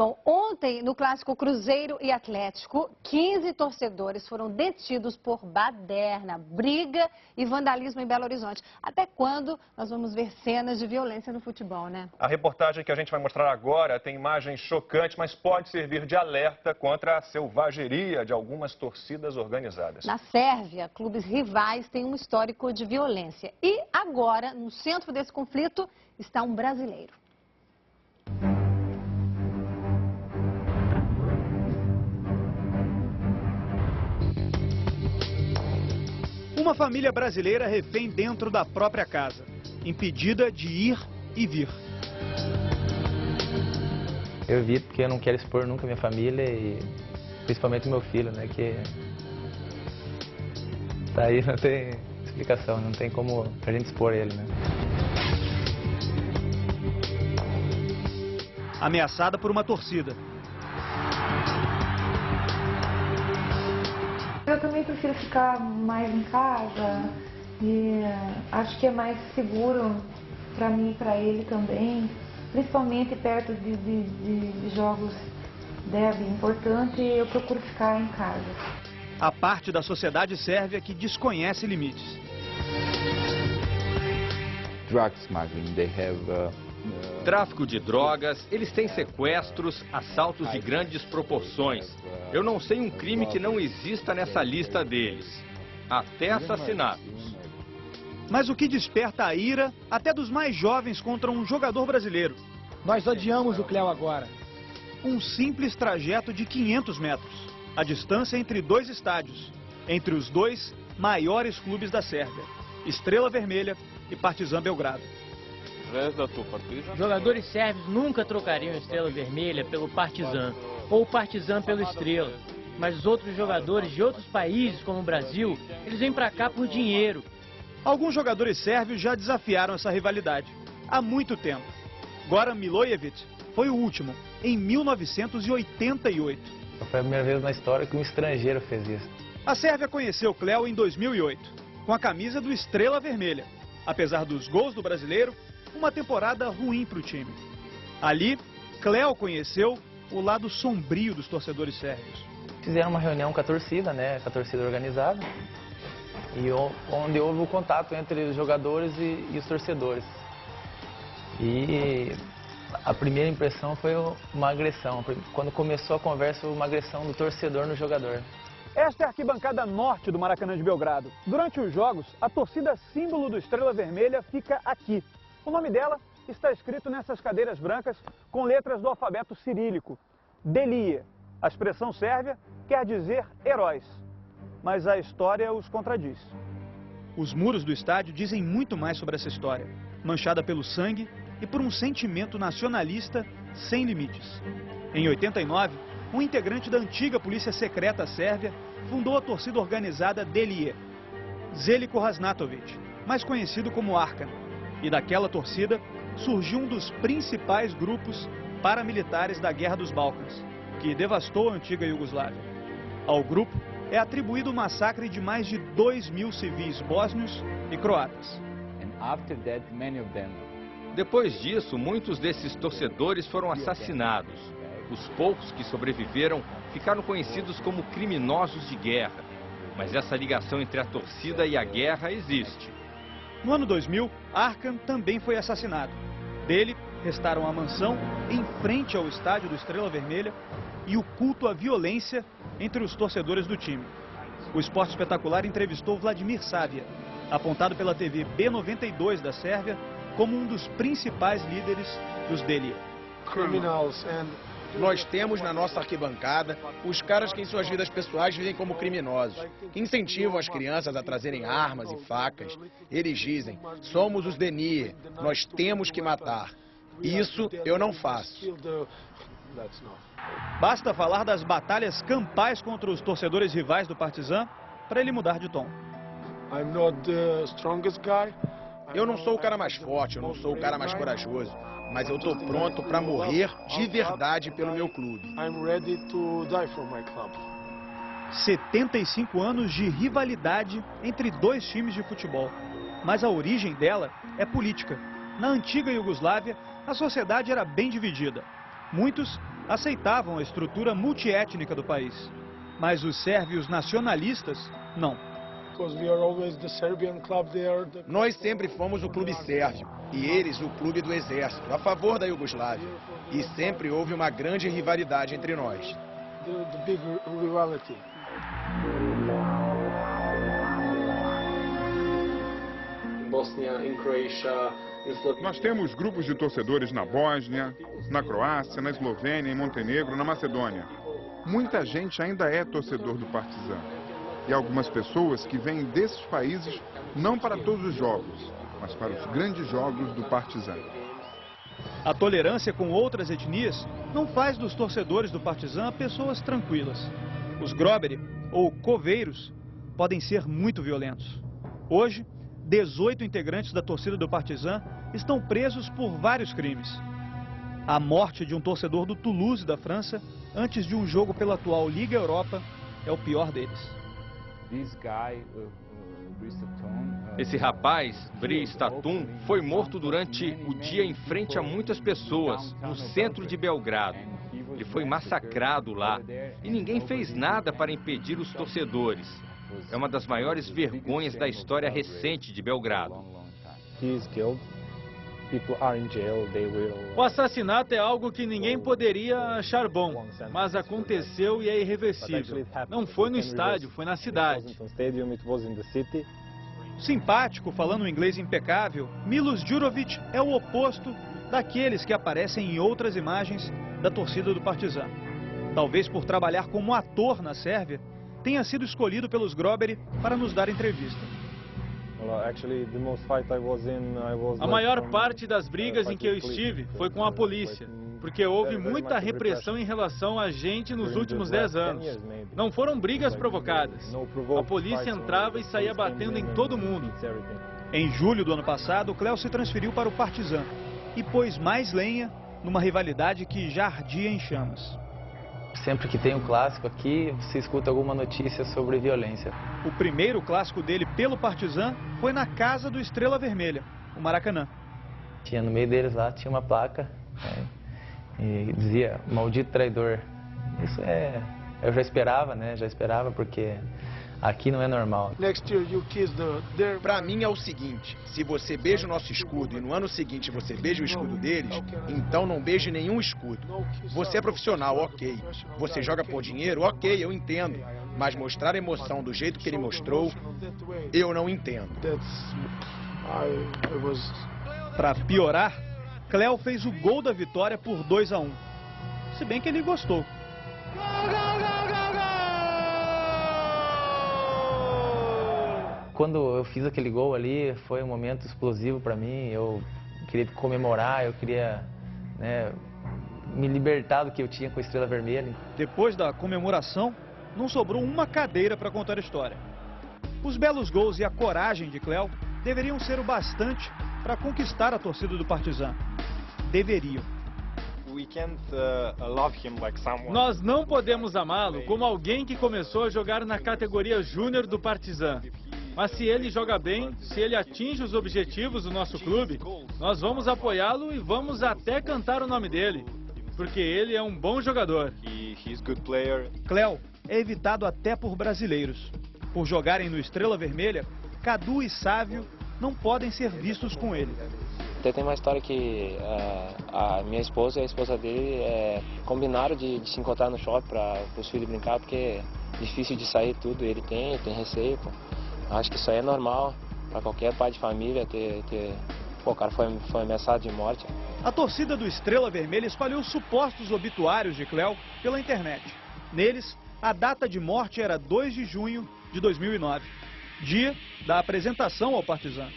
Bom, ontem, no clássico Cruzeiro e Atlético, 15 torcedores foram detidos por baderna, briga e vandalismo em Belo Horizonte. Até quando nós vamos ver cenas de violência no futebol, né? A reportagem que a gente vai mostrar agora tem imagens chocantes, mas pode servir de alerta contra a selvageria de algumas torcidas organizadas. Na Sérvia, clubes rivais têm um histórico de violência. E agora, no centro desse conflito, está um brasileiro. Uma família brasileira refém dentro da própria casa, impedida de ir e vir. Eu evito porque eu não quero expor nunca minha família e principalmente meu filho, né, que tá aí, não tem explicação, não tem como a gente expor ele, né. Ameaçada por uma torcida. Eu também prefiro ficar mais em casa e acho que é mais seguro para mim e para ele também, principalmente perto de jogos derby importante, eu procuro ficar em casa. A parte da sociedade sérvia que desconhece limites. Drug smuggling, they have Tráfico de drogas, eles têm sequestros, assaltos de grandes proporções. Eu não sei um crime que não exista nessa lista deles. Até assassinatos. Mas o que desperta a ira até dos mais jovens contra um jogador brasileiro? Nós odiamos o Cléo agora. Um simples trajeto de 500 metros. A distância entre dois estádios. Entre os dois maiores clubes da Sérvia. Estrela Vermelha e Partizan Belgrado. Jogadores sérvios nunca trocariam Estrela Vermelha pelo Partizan ou Partizan pelo Estrela. Mas os outros jogadores de outros países, como o Brasil, eles vêm pra cá por dinheiro. Alguns jogadores sérvios já desafiaram essa rivalidade há muito tempo. Goran Milojevic foi o último, em 1988. Foi a primeira vez na história que um estrangeiro fez isso. A Sérvia conheceu Cléo em 2008, com a camisa do Estrela Vermelha. Apesar dos gols do brasileiro, uma temporada ruim para o time. Ali, Cléo conheceu o lado sombrio dos torcedores sérvios. Fizeram uma reunião com a torcida, né, com a torcida organizada, e onde houve o contato entre os jogadores e os torcedores. E a primeira impressão foi uma agressão. Quando começou a conversa, uma agressão do torcedor no jogador. Esta é a arquibancada norte do Maracanã de Belgrado. Durante os jogos, a torcida símbolo do Estrela Vermelha fica aqui. O nome dela está escrito nessas cadeiras brancas com letras do alfabeto cirílico. Delie. A expressão sérvia quer dizer heróis. Mas a história os contradiz. Os muros do estádio dizem muito mais sobre essa história, manchada pelo sangue e por um sentimento nacionalista sem limites. Em 89, um integrante da antiga polícia secreta sérvia fundou a torcida organizada Delie, Željko Ražnatović, mais conhecido como Arkan. E daquela torcida surgiu um dos principais grupos paramilitares da Guerra dos Balcãs, que devastou a antiga Iugoslávia. Ao grupo é atribuído o massacre de mais de 2.000 civis bósnios e croatas. Depois disso, muitos desses torcedores foram assassinados. Os poucos que sobreviveram ficaram conhecidos como criminosos de guerra. Mas essa ligação entre a torcida e a guerra existe. No ano 2000, Arkan também foi assassinado. Dele, restaram a mansão em frente ao estádio do Estrela Vermelha e o culto à violência entre os torcedores do time. O Esporte Espetacular entrevistou Vladimir Savia, apontado pela TV B92 da Sérvia como um dos principais líderes dos Delie. Nós temos na nossa arquibancada os caras que em suas vidas pessoais vivem como criminosos, que incentivam as crianças a trazerem armas e facas. Eles dizem, somos os Delie, nós temos que matar. Isso eu não faço. Basta falar das batalhas campais contra os torcedores rivais do Partizan para ele mudar de tom. Eu não sou o cara mais forte, eu não sou o cara mais corajoso. Mas eu estou pronto para morrer de verdade pelo meu clube. 75 anos de rivalidade entre dois times de futebol. Mas a origem dela é política. Na antiga Iugoslávia, a sociedade era bem dividida. Muitos aceitavam a estrutura multiétnica do país. Mas os sérvios nacionalistas, não. Nós sempre fomos o clube sérvio e eles o clube do exército, a favor da Iugoslávia. E sempre houve uma grande rivalidade entre nós. Nós temos grupos de torcedores na Bósnia, na Croácia, na Eslovênia, em Montenegro, na Macedônia. Muita gente ainda é torcedor do Partizan. E algumas pessoas que vêm desses países não para todos os jogos, mas para os grandes jogos do Partizan. A tolerância com outras etnias não faz dos torcedores do Partizan pessoas tranquilas. Os Groberi, ou coveiros, podem ser muito violentos. Hoje, 18 integrantes da torcida do Partizan estão presos por vários crimes. A morte de um torcedor do Toulouse, da França, antes de um jogo pela atual Liga Europa, é o pior deles. Esse rapaz, Brice Tatum, foi morto durante o dia em frente a muitas pessoas, no centro de Belgrado. Ele foi massacrado lá e ninguém fez nada para impedir os torcedores. É uma das maiores vergonhas da história recente de Belgrado. O assassinato é algo que ninguém poderia achar bom, mas aconteceu e é irreversível. Não foi no estádio, foi na cidade. Simpático, falando inglês impecável, Milos Djurovic é o oposto daqueles que aparecem em outras imagens da torcida do Partizan. Talvez por trabalhar como ator na Sérvia, tenha sido escolhido pelos Groberi para nos dar entrevista. A maior parte das brigas em que eu estive foi com a polícia, porque houve muita repressão em relação a gente nos últimos 10 anos. Não foram brigas provocadas. A polícia entrava e saía batendo em todo mundo. Em julho do ano passado, Cléo se transferiu para o Partizan e pôs mais lenha numa rivalidade que já ardia em chamas. Sempre que tem um clássico aqui, se escuta alguma notícia sobre violência. O primeiro clássico dele pelo Partizan foi na casa do Estrela Vermelha, o Maracanã. Tinha no meio deles lá, tinha uma placa, né, e dizia, maldito traidor. Isso eu já esperava, né, porque aqui não é normal. Pra mim é o seguinte, se você beija o nosso escudo e no ano seguinte você beija o escudo deles, então não beije nenhum escudo. Você é profissional, ok. Você joga por dinheiro, ok, eu entendo. Mas mostrar emoção do jeito que ele mostrou, eu não entendo. Pra piorar, Cléo fez o gol da vitória por 2-1. Se bem que ele gostou. Quando eu fiz aquele gol ali, foi um momento explosivo para mim. Eu queria comemorar, eu queria, né, me libertar do que eu tinha com a Estrela Vermelha. Depois da comemoração, não sobrou uma cadeira para contar a história. Os belos gols e a coragem de Cléo deveriam ser o bastante para conquistar a torcida do Partizan. Deveriam. Nós não podemos amá-lo como alguém que começou a jogar na categoria júnior do Partizan. Mas se ele joga bem, se ele atinge os objetivos do nosso clube, nós vamos apoiá-lo e vamos até cantar o nome dele, porque ele é um bom jogador. Cléo é evitado até por brasileiros. Por jogarem no Estrela Vermelha, Cadu e Sávio não podem ser vistos com ele. Tem uma história que a minha esposa e a esposa dele combinaram de se encontrar no shopping para os filhos brincar, porque é difícil de sair tudo, ele tem receio. Pô. Acho que isso aí é normal para qualquer pai de família Pô, o cara foi ameaçado de morte. A torcida do Estrela Vermelha espalhou supostos obituários de Cléo pela internet. Neles, a data de morte era 2 de junho de 2009, dia da apresentação ao Partizan.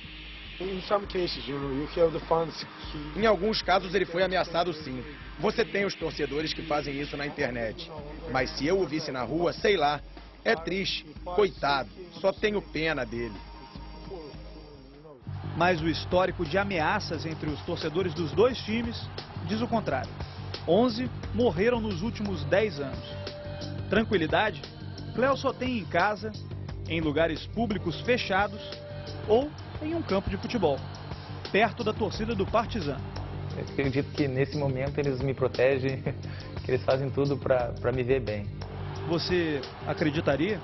Em alguns casos ele foi ameaçado sim. Você tem os torcedores que fazem isso na internet. Mas se eu o visse na rua, sei lá, é triste, coitado, só tenho pena dele. Mas o histórico de ameaças entre os torcedores dos dois times diz o contrário. 11 morreram nos últimos 10 anos. Tranquilidade, Cléo só tem em casa, em lugares públicos fechados ou em um campo de futebol, perto da torcida do Partizan. Eu acredito que nesse momento eles me protegem, que eles fazem tudo para me ver bem. Você acreditaria